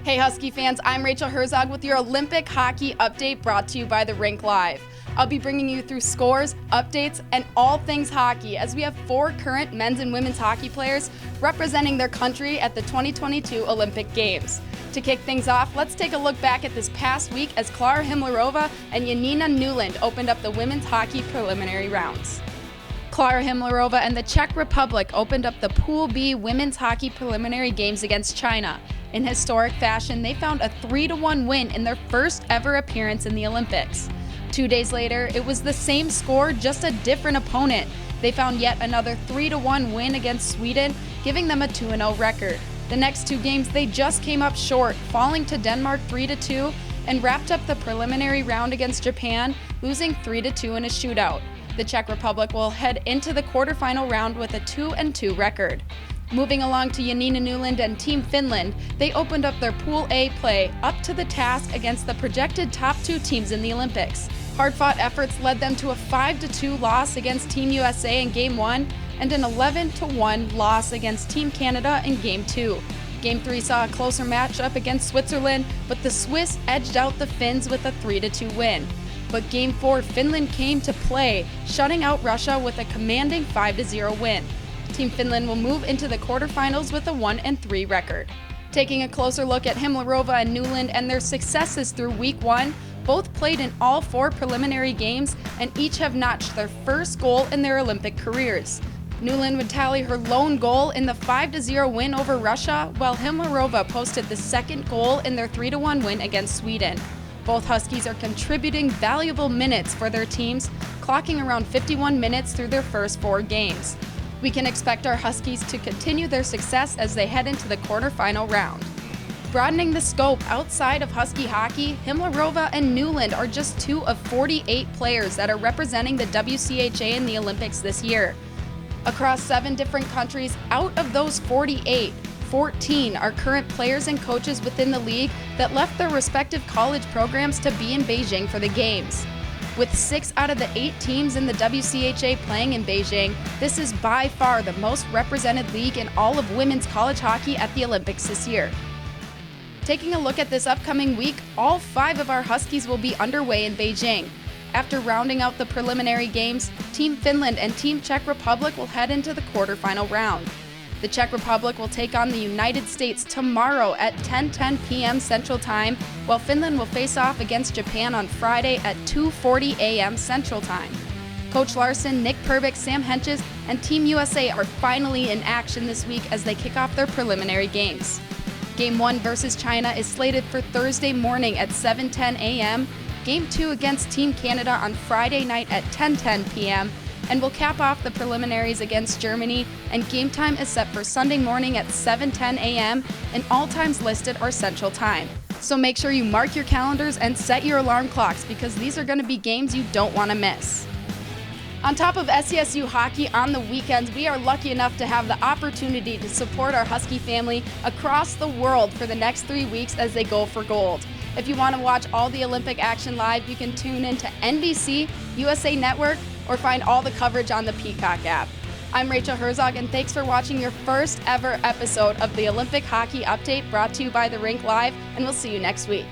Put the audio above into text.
Hey Husky fans, I'm Rachel Herzog with your Olympic hockey update brought to you by the Rink Live. I'll be bringing you through scores, updates, and all things hockey as we have 4 current men's and women's hockey players representing their country at the 2022 Olympic Games. To kick things off, let's take a look back at this past week as Klara Himlerova and Janina Newland opened up the women's hockey preliminary rounds. Klara Himlerova and the Czech Republic opened up the Pool B women's hockey preliminary games against China. In historic fashion, they found a 3-1 win in their first ever appearance in the Olympics. 2 days later, it was the same score, just a different opponent. They found yet another 3-1 win against Sweden, giving them a 2-0 record. The next 2 games, they just came up short, falling to Denmark 3-2, and wrapped up the preliminary round against Japan, losing 3-2 in a shootout. The Czech Republic will head into the quarterfinal round with a 2-2 record. Moving along to Janina Newland and Team Finland, they opened up their Pool A play up to the task against the projected top 2 teams in the Olympics. Hard-fought efforts led them to a 5-2 loss against Team USA in Game 1 and an 11-1 loss against Team Canada in Game 2. Game 3 saw a closer matchup against Switzerland, but the Swiss edged out the Finns with a 3-2 win. But Game 4, Finland came to play, shutting out Russia with a commanding 5-0 win. Team Finland will move into the quarterfinals with a 1-3 record. Taking a closer look at Himlerova and Newland and their successes through Week 1, both played in all 4 preliminary games and each have notched their first goal in their Olympic careers. Newland would tally her lone goal in the 5-0 win over Russia, while Himlerova posted the second goal in their 3-1 win against Sweden. Both Huskies are contributing valuable minutes for their teams, clocking around 51 minutes through their first 4 games. We can expect our Huskies to continue their success as they head into the quarterfinal round. Broadening the scope outside of Husky hockey, Himlerova and Newland are just 2 of 48 players that are representing the WCHA in the Olympics this year. Across 7 different countries, out of those 48, 14 are current players and coaches within the league that left their respective college programs to be in Beijing for the Games. With 6 out of the 8 teams in the WCHA playing in Beijing, this is by far the most represented league in all of women's college hockey at the Olympics this year. Taking a look at this upcoming week, all 5 of our Huskies will be underway in Beijing. After rounding out the preliminary games, Team Finland and Team Czech Republic will head into the quarterfinal round. The Czech Republic will take on the United States tomorrow at 10:10 p.m. Central Time, while Finland will face off against Japan on Friday at 2:40 a.m. Central Time. Coach Larson, Nick Perbix, Sam Henches, and Team USA are finally in action this week as they kick off their preliminary games. Game 1 versus China is slated for Thursday morning at 7:10 a.m., Game 2 against Team Canada on Friday night at 10:10 p.m., and will cap off the preliminaries against Germany, and game time is set for Sunday morning at 7:10 a.m., and all times listed are Central Time. So make sure you mark your calendars and set your alarm clocks because these are going to be games you don't want to miss. On top of SCSU hockey on the weekends, we are lucky enough to have the opportunity to support our Husky family across the world for the next 3 weeks as they go for gold. If you want to watch all the Olympic action live, you can tune in to NBC, USA Network, or find all the coverage on the Peacock app. I'm Rachel Herzog, and thanks for watching your first ever episode of the Olympic Hockey Update brought to you by the Rink Live, and we'll see you next week.